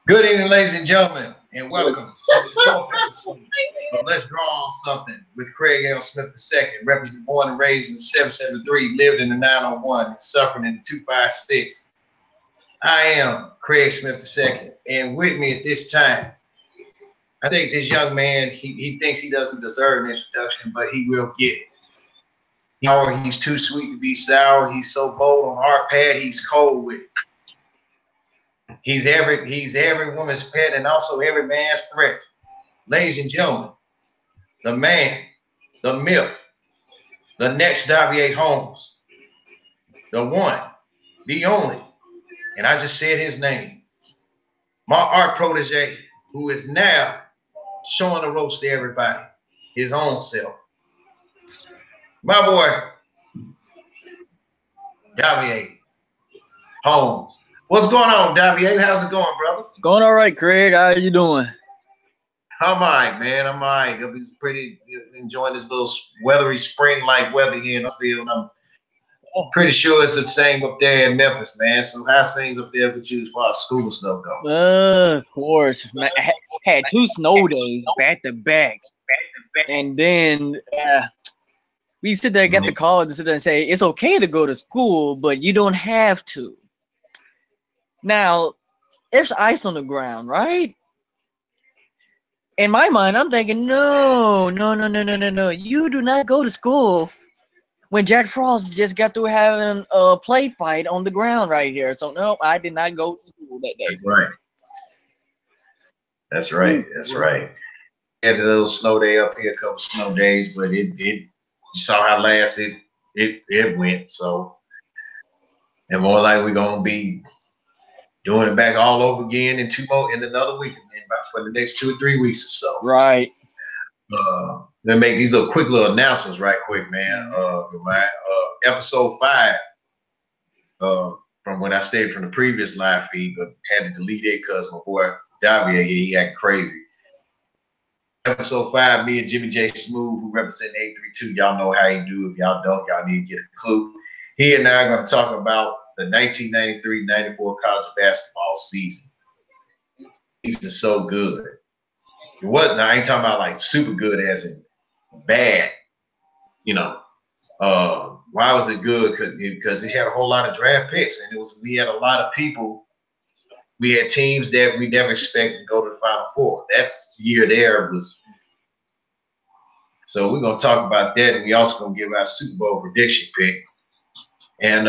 Good evening, ladies and gentlemen, and welcome to this fourth episode of Let's Draw on Something with Craig L. Smith II, representing born and raised in 773, lived in the 901, and suffering in the 256. I am Craig Smith II, and with me at this time, I think this young man, he thinks he doesn't deserve an introduction, but he will get it. He's too sweet to be sour. He's so bold on hard pad, he's cold with it. He's every woman's pet and also every man's threat. Ladies and gentlemen, the man, the myth, the next Davea Holmes, the one, the only, and I just said his name, my art protege, who is now showing the ropes to everybody, his own self. My boy, Davea Holmes. What's going on, Davea? How's it going, brother? It's going all right, Craig. How are you doing? I'm all right, man. I'm all right. I'll be pretty enjoying this little weathery spring-like weather here in Knoxville. I'm pretty sure it's the same up there in Memphis, man. So how's things up there with you as far as school and stuff go? Of course. Man, I had 2 snow days back to back. And then we sit there, get the call to sit there and say, it's okay to go to school, but you don't have to. Now, there's ice on the ground, right? In my mind, I'm thinking, no. You do not go to school when Jack Frost just got through having a play fight on the ground right here. So, no, I did not go to school that day. That's right. Had a little snow day up here, a couple snow days, but it you saw how last it went. So, and more like we're going to be doing it back all over again in another week, for the next 2 or 3 weeks or so. Right. Let me make these quick little announcements right quick, man. Episode 5, from when I stayed from the previous live feed, but had to delete it because my boy Davea, he acted crazy. Episode 5, me and Jimmy J. Smooth, who represent 832, y'all know how he do. If y'all don't, y'all need to get a clue. He and I are going to talk about the 1993-94 college basketball season. Season so good. It wasn't. I ain't talking about like super good as in bad. Why was it good? Because it had a whole lot of draft picks, and we had a lot of people. We had teams that we never expected to go to the Final Four. That year there was. So we're gonna talk about that, and we also gonna give our Super Bowl prediction pick. And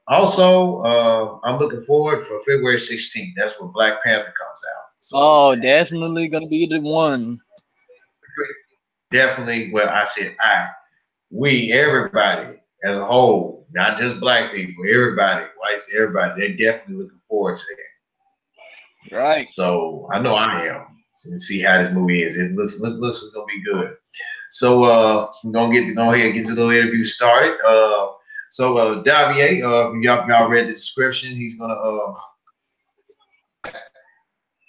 also, I'm looking forward for February 16th. That's when Black Panther comes out. So, definitely going to be the one. Definitely. Well, I said we, everybody as a whole, not just black people, everybody, whites, everybody, they're definitely looking forward to that. Right. So I know I am. So we see how this movie is. It looks it's going to be good. So we're going to go ahead and get the little interview started. So Davea, y'all read the description. He's gonna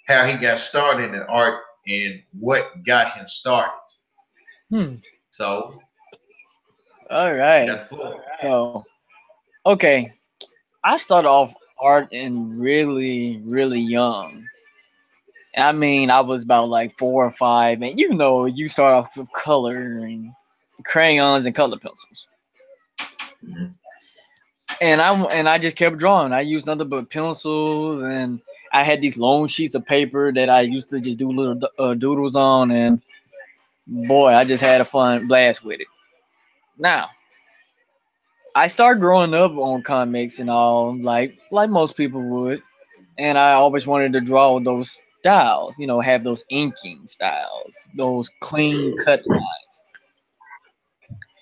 how he got started in art and what got him started. So, all right. So, okay, I started off art in really, really young. I mean, I was about like 4 or 5, and you start off with color and crayons and color pencils. And I just kept drawing. I used nothing but pencils, and I had these long sheets of paper that I used to just do little doodles on, and boy, I just had a fun blast with it. Now, I started growing up on comics and all, like most people would, and I always wanted to draw those styles, have those inking styles, those clean cut lines.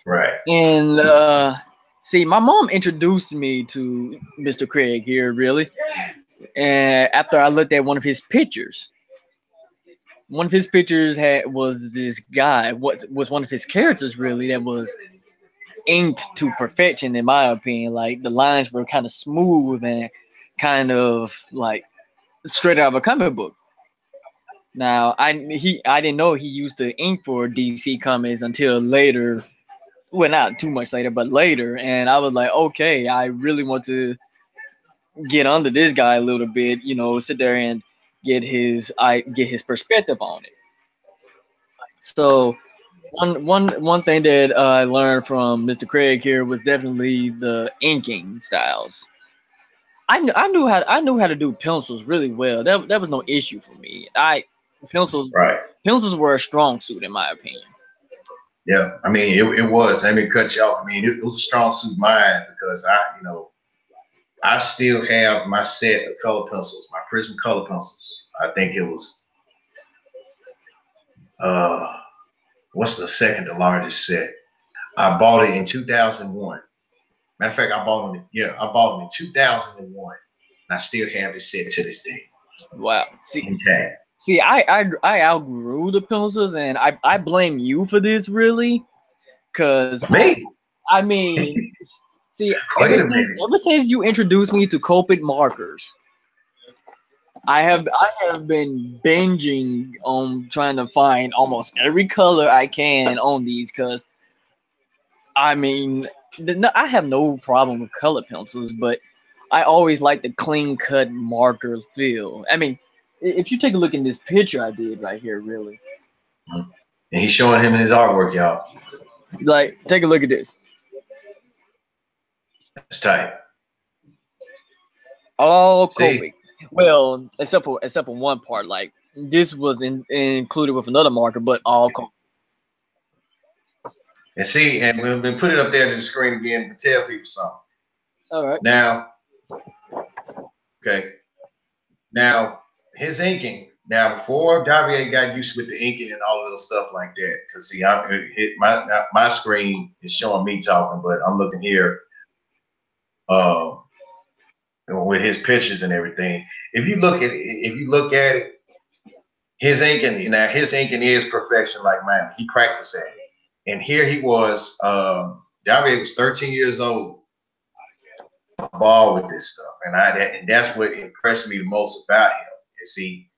Right. And see, my mom introduced me to Mr. Craig here, really. And after I looked at one of his pictures was this guy. What was one of his characters really that was inked to perfection, in my opinion. Like the lines were kind of smooth and kind of like straight out of a comic book. Now I didn't know he used to ink for DC Comics until later. Well, not too much later, but later. And I was like, okay, I really want to get under this guy a little bit, you know, sit there and get his perspective on it. So one thing that I learned from Mr. Craig here was definitely the inking styles. I knew how to do pencils really well. That was no issue for me. Pencils Right. pencils were a strong suit in my opinion. Yeah. I mean, it was. Let me cut you off. I mean, it was a strong suit of mine because I still have my set of color pencils, my Prism color pencils. I think it was what's the second to largest set? I bought it in 2001. Matter of fact, I bought them in 2001. And I still have this set to this day. Wow. Intact. See, I outgrew the pencils, and I blame you for this really, because Me? I mean, see, Wait a minute. ever since you introduced me to Copic markers, I have been binging on trying to find almost every color I can on these, because I mean, I have no problem with color pencils, but I always like the clean cut marker feel. I mean, if you take a look in this picture I did right here, really. And he's showing him his artwork, y'all. Like, take a look at this. That's tight. All Copic. Well, except for one part. Like, this was included with another marker, but all Copic. And see, and we'll put it up there to the screen again to tell people something. All right. Now, okay. Now, his inking. Now, before Davea got used with the inking and all of those stuff like that, because see, my screen is showing me talking, but I'm looking here with his pictures and everything. If you look at it, his inking is perfection like mine. He practiced at it. And here he was, Davea was 13 years old, ball with this stuff. And that's what impressed me the most about him. You see,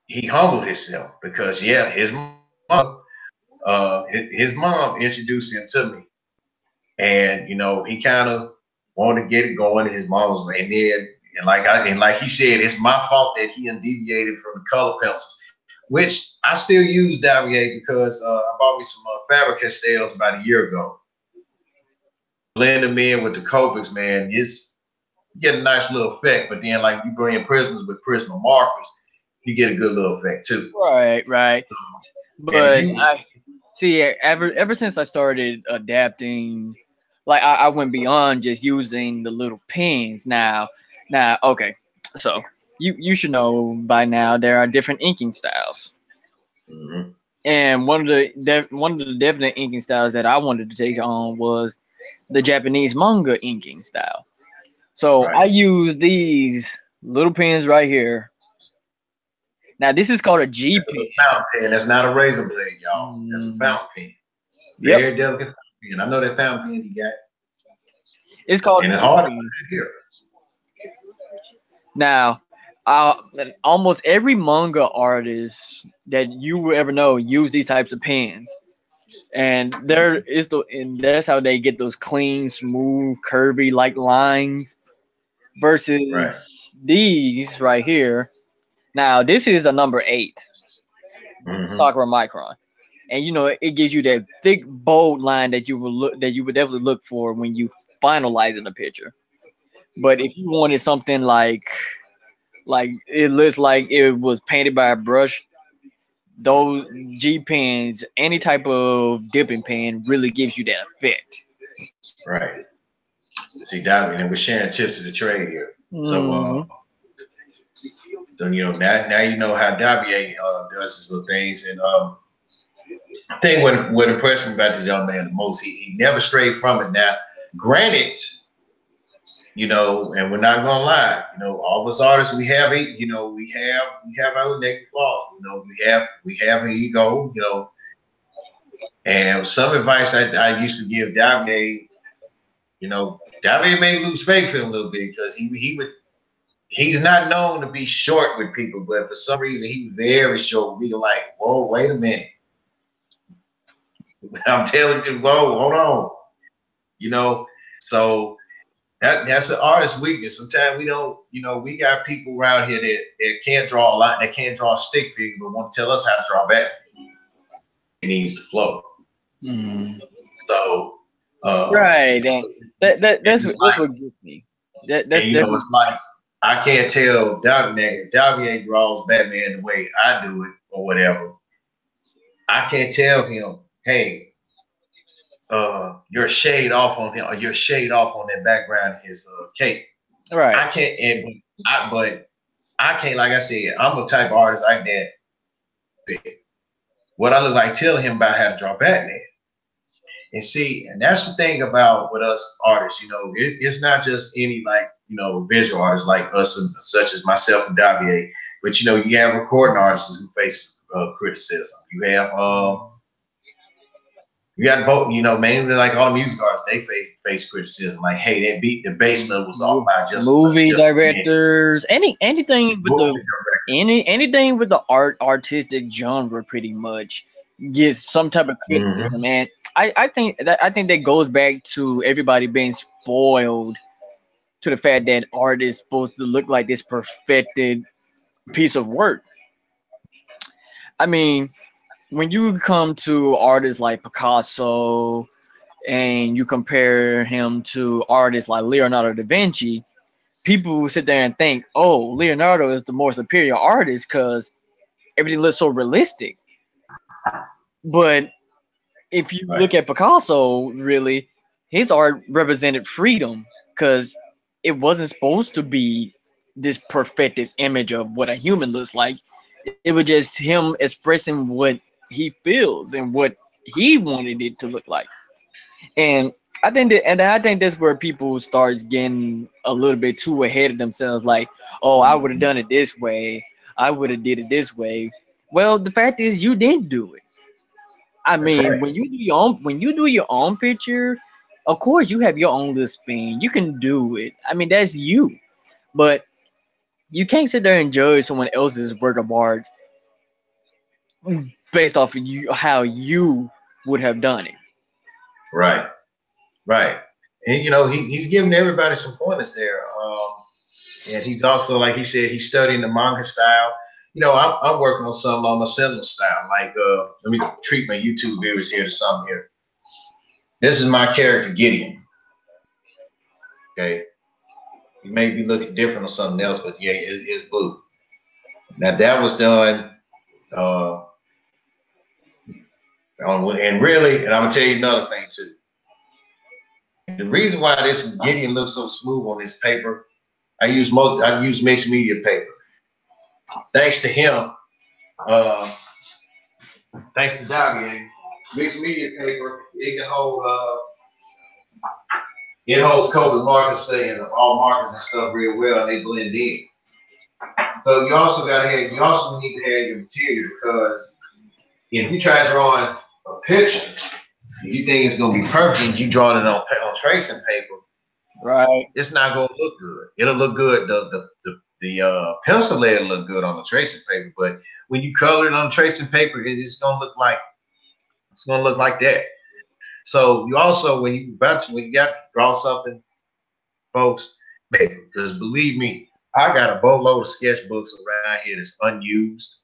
he humbled himself because his mom introduced him to me. And he kind of wanted to get it going. And his mom was like, and like he said, it's my fault that he deviated from the color pencils, which I still use Davea because I bought me some Faber-Castells about a year ago. Blend them in with the Copics, man. You get a nice little effect, but then like you bring in prisms with Prisma markers, you get a good little effect too. Right. But ever since I started adapting, like I went beyond just using the little pins. Now, okay, so you should know by now there are different inking styles. Mm-hmm. And one of the definite inking styles that I wanted to take on was the Japanese manga inking style. So I use these little pins right here. Now this is called a G pen. Fountain pen. That's not a razor blade, y'all. That's a fountain pen. Very delicate fountain pen. I know that fountain pen you got. It's called. And it's hard to here. Now, almost every manga artist that you will ever know use these types of pens, and that's how they get those clean, smooth, curvy like lines. Versus these right here. Now, this is a number 8 Sakura Micron, and it gives you that thick, bold line that you would definitely look for when you finalize in a picture. But if you wanted something like it looks like it was painted by a brush, those G pens, any type of dipping pen, really gives you that effect. Right. See, Davea, and we're sharing tips of the trade here. So, now you know how Davea does his little things. And I think what impressed me about this young man the most, he never strayed from it. Now, granted, and we're not gonna lie, all of us artists, we have it, we have our negative flaws, we have an ego, and some advice I used to give Davea, Davea may lose faith in him a little bit because he's not known to be short with people, but for some reason he was very short. We were like, whoa, wait a minute. I'm telling you, whoa, hold on. So That's an artist's weakness. Sometimes we don't, we got people around here that can't draw a lot, that can't draw a stick figure, but want to tell us how to draw back. It needs to flow. So right, and that's what gets me. That's definitely. It's like I can't tell Davea draws Batman the way I do it or whatever. I can't tell him, hey, you're a shade off on him, or you're a shade off on that background in his cape. Right. I can't, but I can't. Like I said, I'm a type of artist like that. What I look like telling him about how to draw Batman. And see, and that's the thing about with us artists, it's not just any visual artists like us, such as myself and Davea, but you have recording artists who face criticism. You have you got both, mainly like all the music artists, they face criticism. Like, hey, that beat, the bass level was off by just movie directors, anything with anything with the artistic genre, pretty much gets some type of criticism. And I think that goes back to everybody being spoiled to the fact that art is supposed to look like this perfected piece of work. I mean, when you come to artists like Picasso and you compare him to artists like Leonardo da Vinci, people sit there and think, oh, Leonardo is the more superior artist because everything looks so realistic. But if you look at Picasso, really, his art represented freedom because it wasn't supposed to be this perfected image of what a human looks like. It was just him expressing what he feels and what he wanted it to look like. And I think that's where people start getting a little bit too ahead of themselves. Like, oh, I would have done it this way. I would have did it this way. Well, the fact is, you didn't do it. I mean, when you do your own picture, of course you have your own little spin. You can do it. I mean, that's you. But you can't sit there and judge someone else's work of art based off of how you would have done it. Right. And he's giving everybody some pointers there. And he's also, like he said, he's studying the manga style. I'm working on something on the cinema style. Like, let me treat my YouTube viewers here to something here. This is my character, Gideon. Okay. He may be looking different or something else, but yeah, it's blue. Now that was done, and really, and I'm gonna tell you another thing too. The reason why this Gideon looks so smooth on this paper, I use mixed media paper. Thanks to him, thanks to Davea, mixed media paper, it can hold it holds colored markers and all markers and stuff real well, and they blend in. So you also need to have your material, because if you try drawing a picture, if you think it's gonna be perfect, you drawing it on tracing paper, right? It's not gonna look good. It'll look good. The pencil layer look good on the tracing paper, but when you color it on tracing paper, it's gonna look like that. So you also, when you got to draw something, folks, because believe me, I got a boatload of sketchbooks around here that's unused.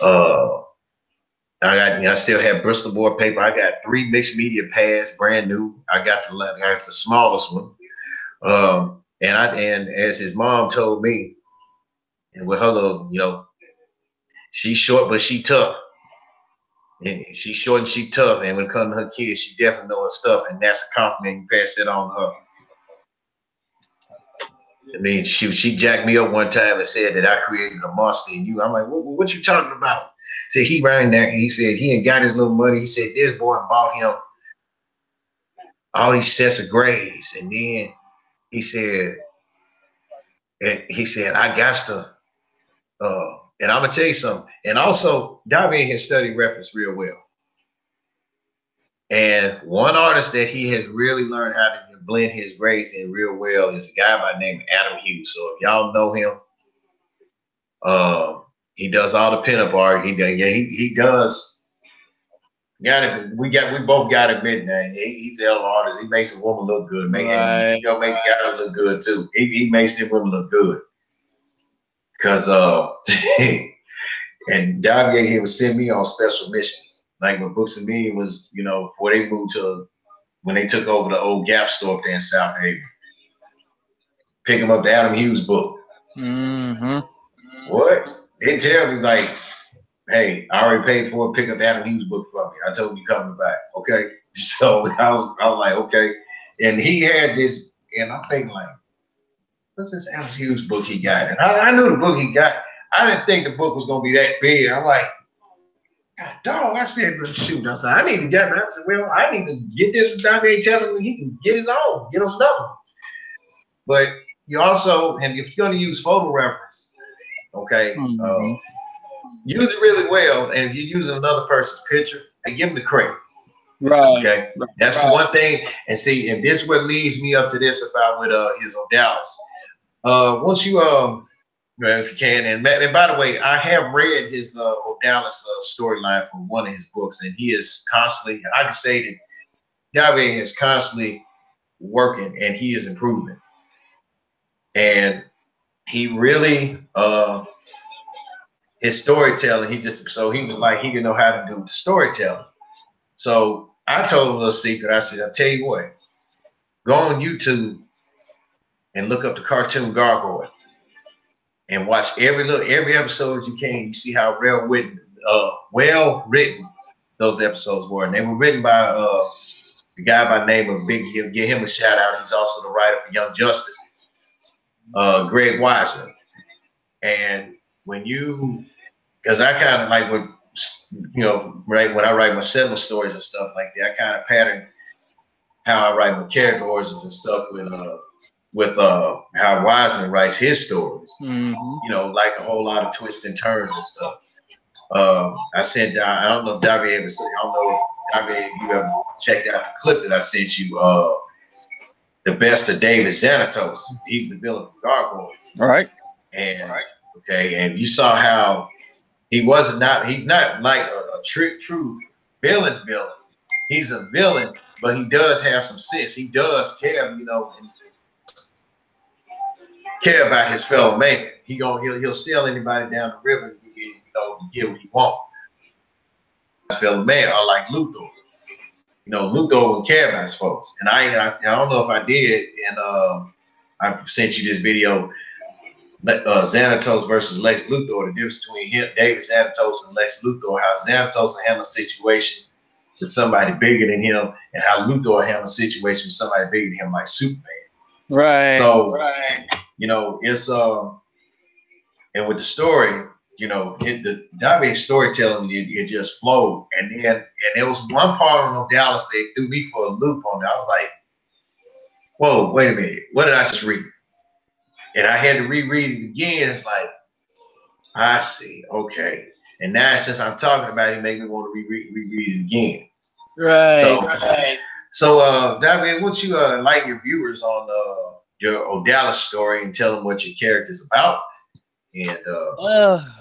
I still have Bristol board paper. I got 3 mixed media pads, brand new. I got the smallest one. And as his mom told me, and with her little, she's short but she tough. And she's short and she tough. And when it comes to her kids, she definitely knows her stuff. And that's a compliment. You pass it on to her. I mean, she jacked me up one time and said that I created a monster in you. I'm like, what you talking about? So he ran there and he said he ain't got his little money. He said this boy bought him all these sets of grades. And then he said, I got to, and I'm gonna tell you something. And also, Davea has studied reference real well. And one artist that he has really learned how to blend his grades in real well is a guy by the name of Adam Hughes. So if y'all know him, he does all the pinup art. He does We both got to admit that he's a hell of an artist. He makes a woman look good, man. Right. And make guys look good too. He makes them women look good. Cause and Davea, he would send me on special missions. Like when Books and Me was, before they moved to when they took over the old Gap store up there in South Haven. Pick him up the Adam Hughes book. Mm-hmm. What? They tell me like, hey, I already paid for it. Pick up the Adam Hughes book for me. I told him you coming back. Okay. So I was like, okay. And he had this, and I'm thinking like, what's this Adam Hughes book he got? And I knew the book he got. I didn't think the book was gonna be that big. I'm like, God, dog. I said, but shoot. I said, I need to get it. I said, well, I need to get this from Davea, telling me he can get his own, get him another. But you also, and if you're gonna use photo reference, okay, use it really well. And if you're using another person's picture, give them the credit. Right. Okay. That's the one thing. And see, and this what leads me up to this about with his Odalis. Once you if you can, and by the way, I have read his Odalis storyline from one of his books, and he is constantly, and I can say that Davea is constantly working and he is improving. And he really his storytelling, he was like he didn't know how to do the storytelling. So I told him a little secret. I said, I'll tell you what, go on YouTube and look up the cartoon Gargoyle and watch every episode you can. You see how well written those episodes were. And they were written by the guy by the name of Give him a shout out. He's also the writer for Young Justice, Greg Wiseman. And because I kind of like when when I write my settler stories and stuff like that, I kind of pattern how I write my character origins and stuff with how Wiseman writes his stories. Like a whole lot of twists and turns and stuff. I sent I don't know if Davea ever said, I don't know if Davea you ever checked out the clip that I sent you, the best of David Xanatos. He's the villain from Gargoyle. All right. And okay, and you saw how he's not like a true villain. He's a villain, but he does have some sense. He does care, care about his fellow man. He'll sell anybody down the river to get what he wants. His fellow man, unlike Luthor. Luthor wouldn't care about his folks. And I don't know if I did, and I sent you this video. Xanatos versus Lex Luthor, the difference between David Xanatos and Lex Luthor, how Xanatos handle a situation with somebody bigger than him, and how Luthor handle a situation with somebody bigger than him, like Superman. Right. So, it's and with the story, the Davea storytelling, it just flowed, and there was one part on Odalis that threw me for a loop on it. I was like, whoa, wait a minute, what did I just read? And I had to reread it again. It's like, I see, okay. And now since I'm talking about it, it makes me want to reread it again. Right. So Davea, won't you enlighten your viewers on your Odalis story and tell them what your character's about? And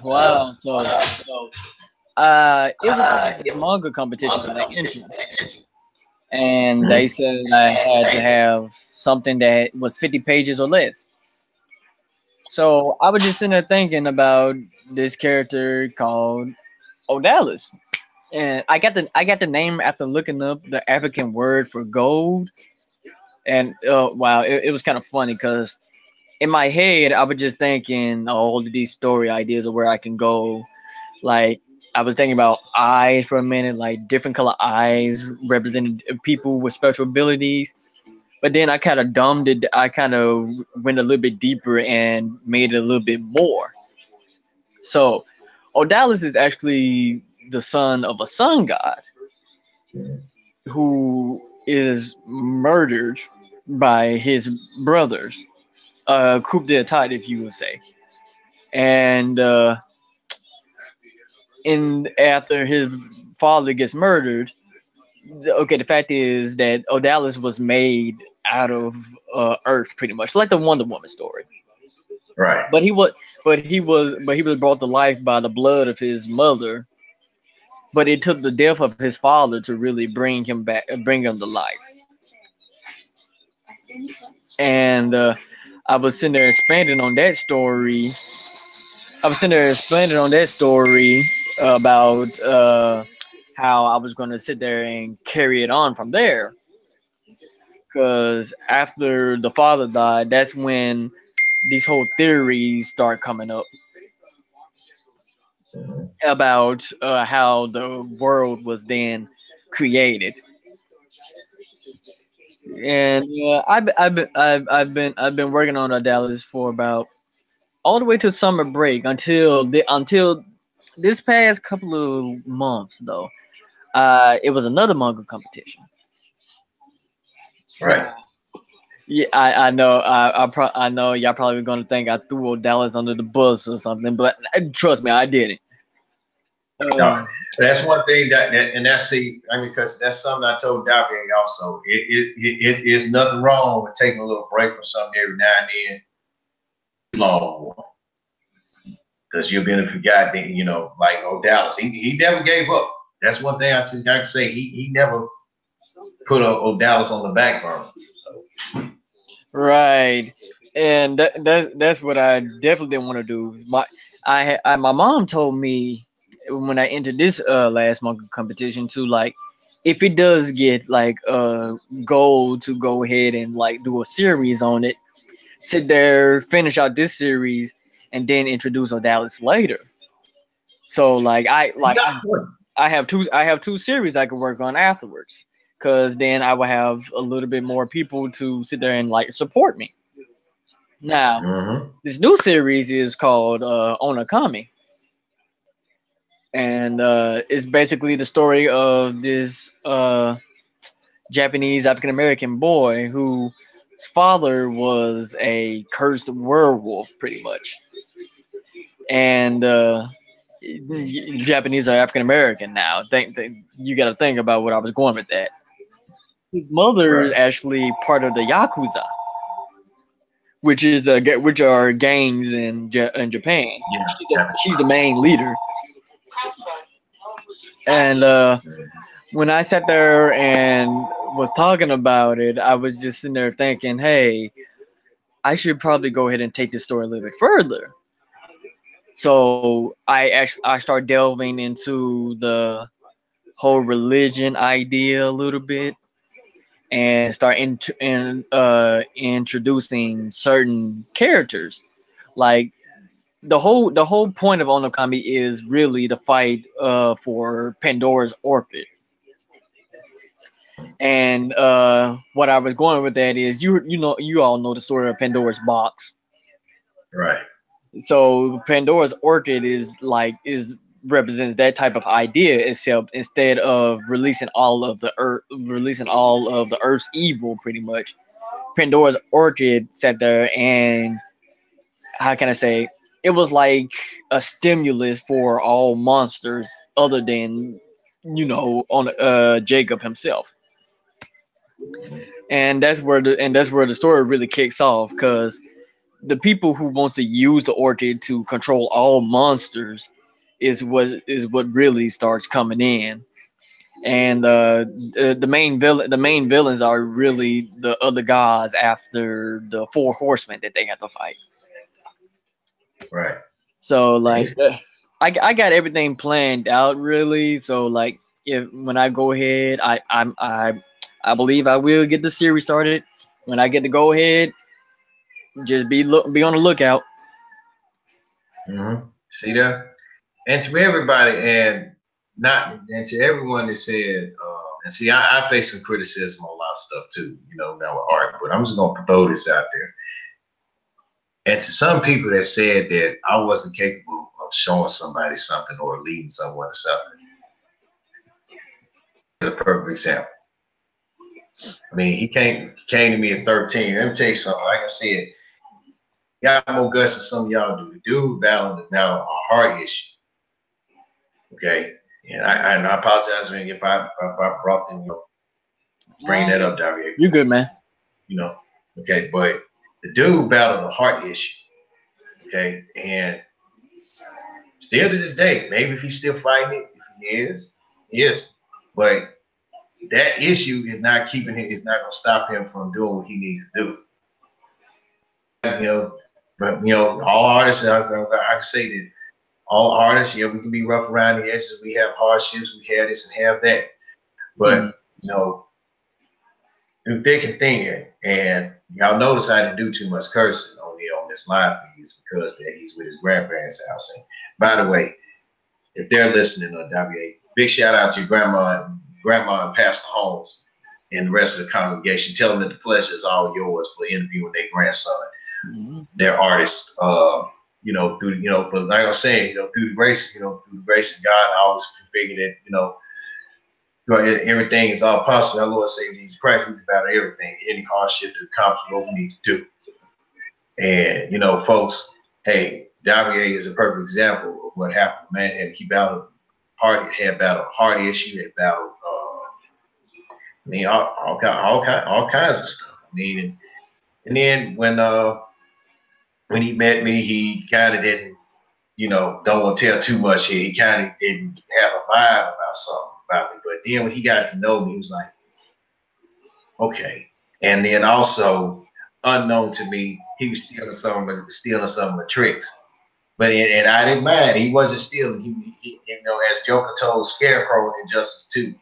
wow. So it was a manga competition for that entry. And they said I had to have something that was 50 pages or less. So I was just sitting there thinking about this character called Odalis, and I got the name after looking up the African word for gold. And wow, it was kind of funny because in my head I was just thinking all of these story ideas of where I can go. Like I was thinking about eyes for a minute, like different color eyes representing people with special abilities. But then I kind of dumbed it. I kind of went a little bit deeper and made it a little bit more. So Odalis is actually the son of a sun god who is murdered by his brothers, coup d'etat, if you would say. And after his father gets murdered, okay, the fact is that Odalis was made out of Earth, pretty much like the Wonder Woman story, right? But he was brought to life by the blood of his mother, but it took the death of his father to really bring him to life. And I was sitting there expanding on that story. I was sitting there explaining on that story about how I was going to sit there and carry it on from there. Because after the father died, that's when these whole theories start coming up about how the world was then created. And I've been working on Odalis for about all the way to summer break until this past couple of months though. It was another manga competition. Right. Yeah, I know. I know y'all probably gonna think I threw Odalis under the bus or something, but trust me, I didn't. No, that's one thing and that's I mean, because that's something I told Davea also. It is nothing wrong with taking a little break from something every now and then. Long, because you've been forgotten. You know, like Odalis, he never gave up. That's one thing I can say. He never put Odalis on the back burner. So. Right, and that's what I definitely didn't want to do. My mom told me when I entered this last manga competition to like, if it does get like a goal to go ahead and like do a series on it, sit there, finish out this series, and then introduce Odalis later. So like I have two series I could work on afterwards, because then I will have a little bit more people to sit there and like support me. Now, this new series is called Onakami, and it's basically the story of this Japanese African American boy whose father was a cursed werewolf, pretty much, and Japanese are African American now. Think you got to think about what I was going with that. His mother is actually part of the Yakuza, which are gangs in Japan. She's the main leader. And when I sat there and was talking about it, I was just sitting there thinking, hey, I should probably go ahead and take this story a little bit further. So I started delving into the whole religion idea a little bit, and start introducing certain characters. Like the whole point of Onokami is really the fight for Pandora's orchid. And what I was going with that is you all know the story of Pandora's box. Right. So Pandora's orchid is represents that type of idea, except instead of releasing all of the earth's evil, pretty much, Pandora's orchid sat there and, how can I say, it was like a stimulus for all monsters other than on Jacob himself. And that's where the story really kicks off, because the people who wants to use the orchid to control all monsters is what really starts coming in. And the main villains are really the other gods after the four horsemen that they have to fight. Right. So like I got everything planned out really. So like when I go ahead, I believe I will get the series started. When I get to go ahead, just be on the lookout. See that? And to everybody, and to everyone that said, and see, I face some criticism on a lot of stuff too, now with art, but I'm just gonna throw this out there. And to some people that said that I wasn't capable of showing somebody something or leading someone to something, a perfect example. I mean, he came to me at 13. Let me tell you something. Like I said, got more guts than some of y'all do. The dude battling now a heart issue. Okay, and I apologize if I brought them, bring that up, Davea. You good, man? Okay, but the dude battled a heart issue. Okay, and still to this day, maybe if he's still fighting it, if he is, Yes, but that issue is not keeping him. It's not going to stop him from doing what he needs to do. But all artists. I can say that all artists. We can be rough around the edges. We have hardships. We have this and have that. But through thick and thin, and y'all notice I didn't do too much cursing on this live feed because that he's with his grandparents' house. And by the way, if they're listening on WA, big shout out to your grandma and Pastor Holmes and the rest of the congregation. Tell them that the pleasure is all yours for interviewing their grandson. Mm-hmm. They're artists, but like I was saying, through the grace of God, I always figured that, everything is all possible. Our Lord saved Jesus Christ. We can battle everything, any hardship to accomplish what we need to do. And folks, hey, Davea is a perfect example of what happened. Man, he battled heart issue, had battled all kinds of stuff. And then when he met me, he kind of didn't, don't want to tell too much here. He kind of didn't have a vibe about something about me. But then when he got to know me, he was like, okay. And then also, unknown to me, he was stealing some of the tricks. But and I didn't mind. He wasn't stealing. He as Joker told Scarecrow in Injustice 2,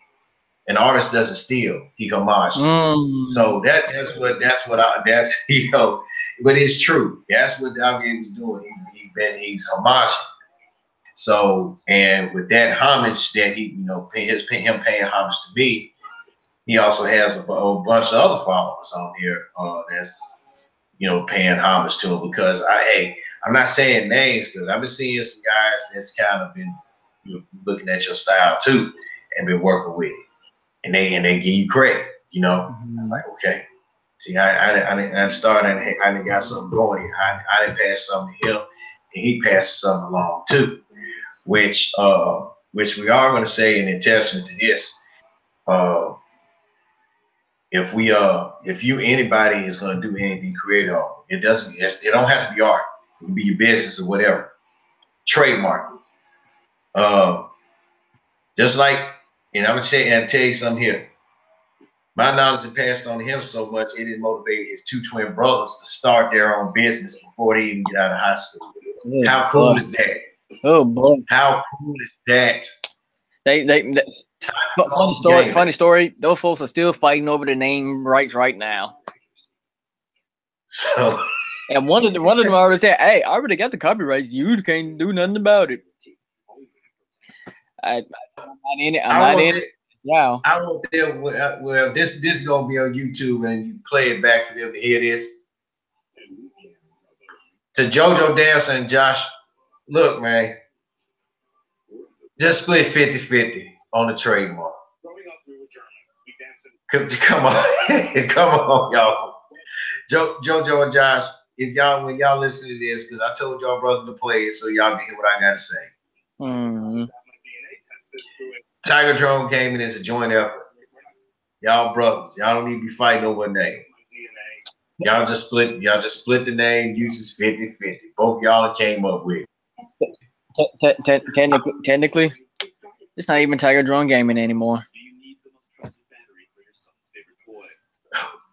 an artist doesn't steal. He homages. So that's but it's true. That's what Davea was doing. He's homaging. So, and with that homage that him paying homage to me, he also has a bunch of other followers on here that's paying homage to him because I'm not saying names because I've been seeing some guys that's kind of been looking at your style too and been working with it, and they give you credit. I'm like, okay. See, I started. I got something going here. I didn't pass something to him, and he passed something along too, which we are going to say in testament to this. If anybody is going to do anything creative, it don't have to be art. It can be your business or whatever. Trademark. Just like, and I'm gonna tell you something here. My knowledge had passed on to him so much, it had motivated his two twin brothers to start their own business before they even get out of high school. Yeah, how cool is that? Oh boy! How cool is that? Funny story. Those folks are still fighting over the name rights right now. So, and one of them already said, "Hey, I already got the copyrights. You can't do nothing about it." I'm not in it. I'm not in it. Wow. I want them. Well, this is gonna be on YouTube, and you play it back for them to hear this. To JoJo Dancer and Josh, look, man, just split 50-50 on the trademark. Come on, come on, y'all. JoJo and Josh, when y'all listen to this, because I told y'all brother to play it, so y'all can hear what I gotta say. Mm-hmm. Tiger Drone Gaming is a joint effort. Y'all brothers, y'all don't need to be fighting over a name. Y'all just split the name, uses 50-50. Both y'all came up with it. Technically, it's not even Tiger Drone Gaming anymore.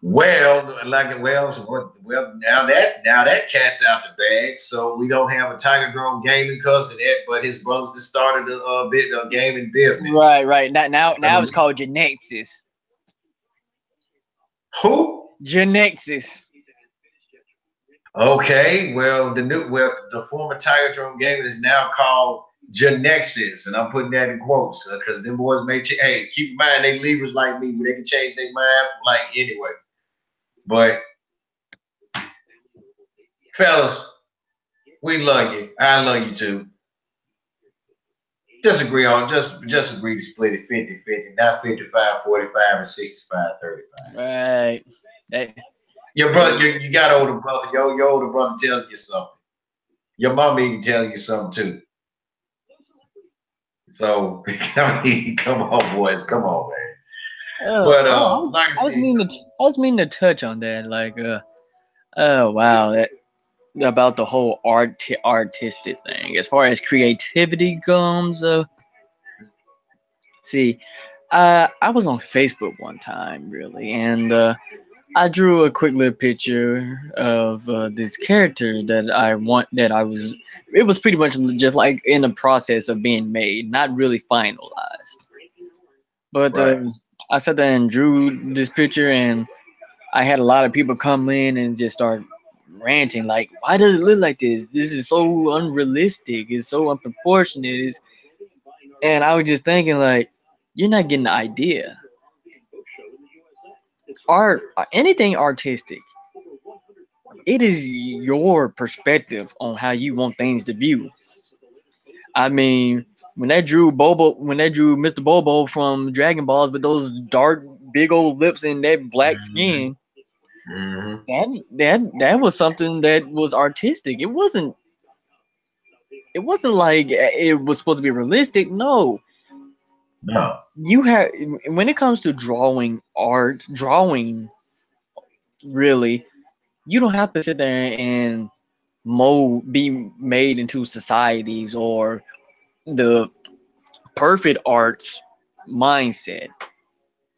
Well, now that cat's out the bag. So we don't have a Tiger Drone Gaming because of that, but his brothers that started a bit of gaming business. Right. Now it's called Genexus. Who? Genexus. Okay, the former Tiger Drone Gaming is now called Genexus, and I'm putting that in quotes because them boys may keep in mind they leavers like me, but they can change their mind anyway. But fellas, we love you. I love you too. Just agree to split it 50-50, not 55-45 and 65-35. Right. Hey. Your brother, you got older brother. Your older brother telling you something. Your mom even telling you something too. So come on, boys, come on, man. I was meaning to touch on that, like, oh wow, that about the whole artistic thing. As far as creativity comes, See, I was on Facebook one time, really, and I drew a quick little picture of this character that I want. That I was. It was pretty much just like in the process of being made, not really finalized. But Right. I sat there and drew this picture, and I had a lot of people come in and just start ranting, like, "Why does it look like this? This is so unrealistic. It's so unproportionate." And I was just thinking, like, you're not getting the idea. Art, anything artistic, it is your perspective on how you want things to view. I mean, when they drew Mr. Bobo from Dragon Balls with those dark, big old lips and that black Mm-hmm. skin, Mm-hmm. that was something that was artistic. It wasn't like it was supposed to be realistic. No, No. you have when it comes to drawing really, you don't have to sit there and be made into societies or the perfect arts mindset.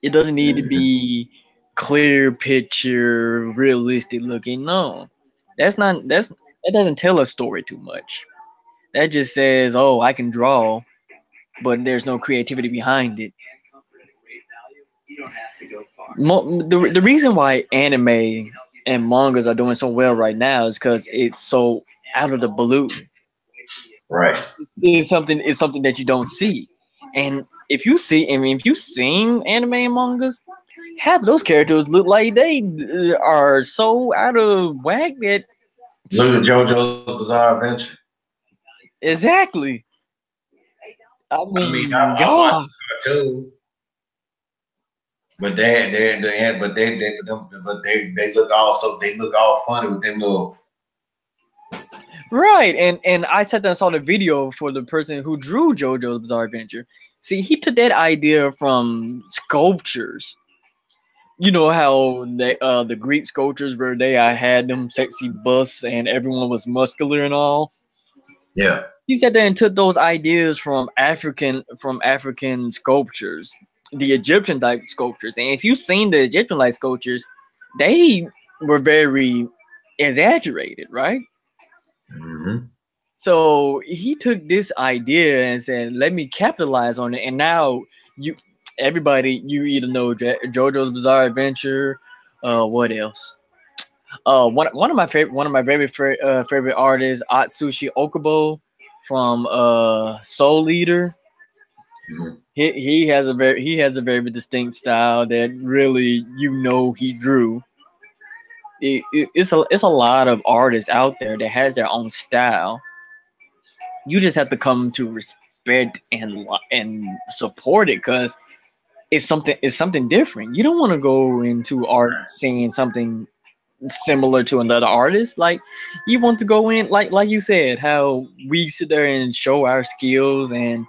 It doesn't need to Mm-hmm. be clear picture, realistic looking. No, that doesn't tell a story too much. That just says, oh, I can draw, but there's no creativity behind it. The reason why anime and mangas are doing so well right now is because it's so out of the blue. Right. It's something that you don't see. And if you've seen anime and mangas, half those characters look like they are so out of whack that Look at JoJo's Bizarre Adventure. exactly. I I mean, mean, I watched God, the cartoon, but they look all funny with them little. right? And I sat there and saw the video for the person who drew JoJo's Bizarre Adventure. See, he took that idea from sculptures. You know how the Greek sculptures where they had them sexy busts and everyone was muscular and all. Yeah. He sat there and took those ideas from African sculptures, the Egyptian type sculptures. And if you've seen the Egyptian like sculptures, they were very exaggerated, right? Mm-hmm. So he took this idea and said, "Let me capitalize on it." And now you, everybody, you either know JoJo's Bizarre Adventure. What else? One of my very favorite artists, Atsushi Okubo from Soul Eater. Mm-hmm. He has a very distinct style that really he drew. It's a lot of artists out there that has their own style. You just have to come to respect and support it because it's something different. You don't want to go into art saying something similar to another artist. Like you want to go in like you said, how we sit there and show our skills and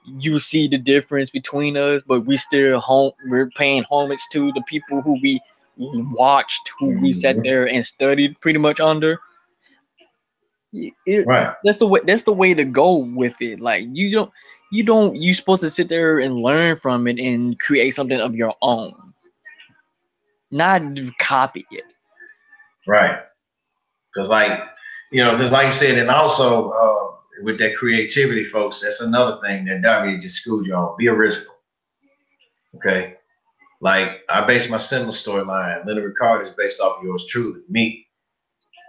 you see the difference between us, but we're paying homage to the people who we watched, who we sat Mm-hmm. there and studied pretty much under. It, Right. that's the way to go with it. Like you're supposed to sit there and learn from it and create something of your own, not copy it. Right. Because because like you said, and also with that creativity, folks, that's another thing that Davea just schooled you on. Be original. Okay. Like I base my cinema storyline. Leonard Ricard is based off of yours truly. Me.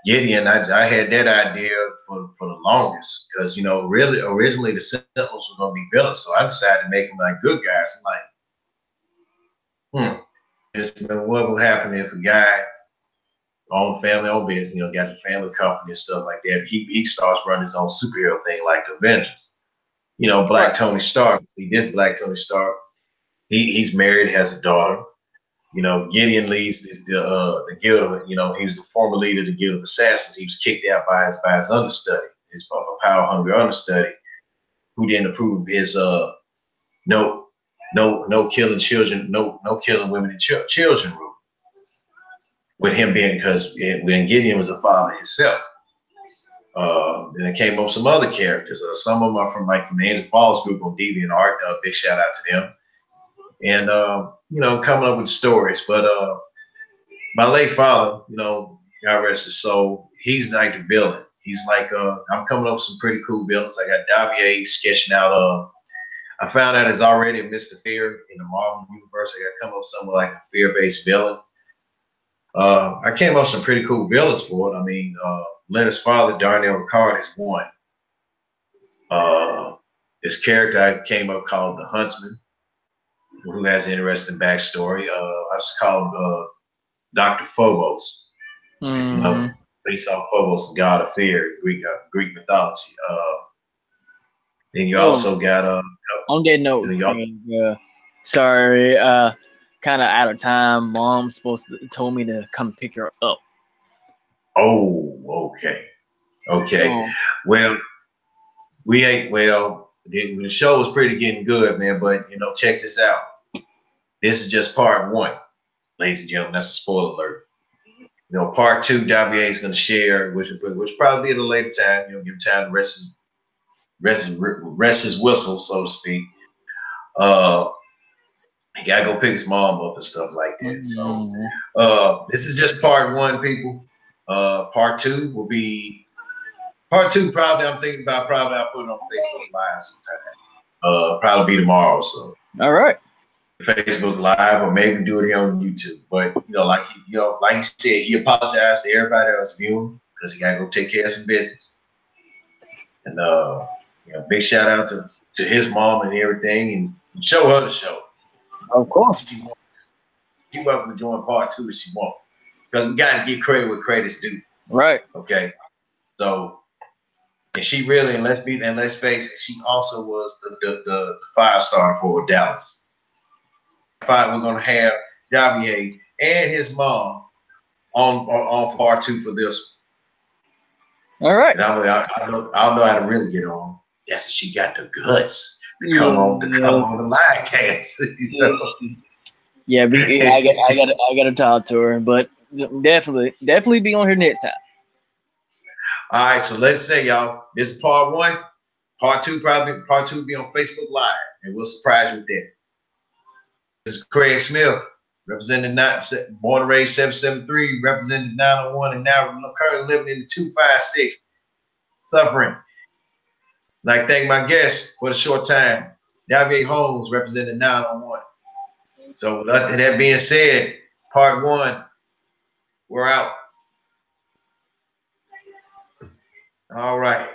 Gideon, I had that idea for the longest because really originally the Sentinels were gonna be villains, so I decided to make them like good guys. I'm like, just what would happen if a guy own family, own business, got a family company and stuff like that. He starts running his own superhero thing like the Avengers. Right. Black Tony Stark. This Black Tony Stark. He's married, has a daughter. Gideon leads the guild. He was the former leader of the Guild of Assassins. He was kicked out by his understudy, his power hungry understudy, who didn't approve his no killing children, no killing women and children rule. With him being because when Gideon was a father himself. Then it came up with some other characters. Some of them are from the Angel Falls group on Deviant Art. Big shout out to them. and you know, coming up with stories. But my late father, you know, God rest his soul, he's like the villain. He's like I'm coming up with some pretty cool villains. I got Davea sketching out I found out it's already a Mr. Fear in the Marvel universe. I got to come up with something like a fear-based villain. I came up with some pretty cool villains for it. I mean, Leonard's father, Darnell Ricard, is one. This character I came up called the Huntsman, who has an interesting backstory. I just call him Dr. Phobos. You know, based off Phobos, god of fear, Greek mythology. Then you also got on that note, sorry, kind of out of time. Mom's told me to come pick her up. Oh, okay. Well, we ain't the show was pretty getting good, man. But you know, check this out. This is just part one, ladies and gentlemen. That's a spoiler alert. You know, part two, WA is going to share, which probably be at a later time. You know, give him time to rest his whistle, so to speak. He gotta go pick his mom up and stuff like that. So this is just part one, people. Part two will be probably I'm thinking about I'll put it on Facebook Live sometime. Probably be tomorrow or so. All right. Facebook Live, or maybe do it here on YouTube. But you know, like he said, he apologized to everybody else viewing because he gotta go take care of some business. And you know, big shout out to his mom and everything, and show her the show. Of course. She's welcome to join part two if she wants. Because we got to give credit where credit's due. Right. Okay. So, and she really, and let's face it, she also was the fire starter for Odalis. We're going to have Davea and his mom on part two for this one. All right. And I know how to really get on. Yes, she got the guts to come on the live cast. So, yeah, I gotta talk to her, but definitely be on here next time. All right, so let's say y'all, this is part one. Part two will be on Facebook Live, and we'll surprise you with that. This is Craig Smith, representing born and raised 773, representing 901, and now currently living in the 256, suffering. I'd like to thank my guests for the short time. Davea Holmes, representing 901. So with that being said, part one, we're out. All right.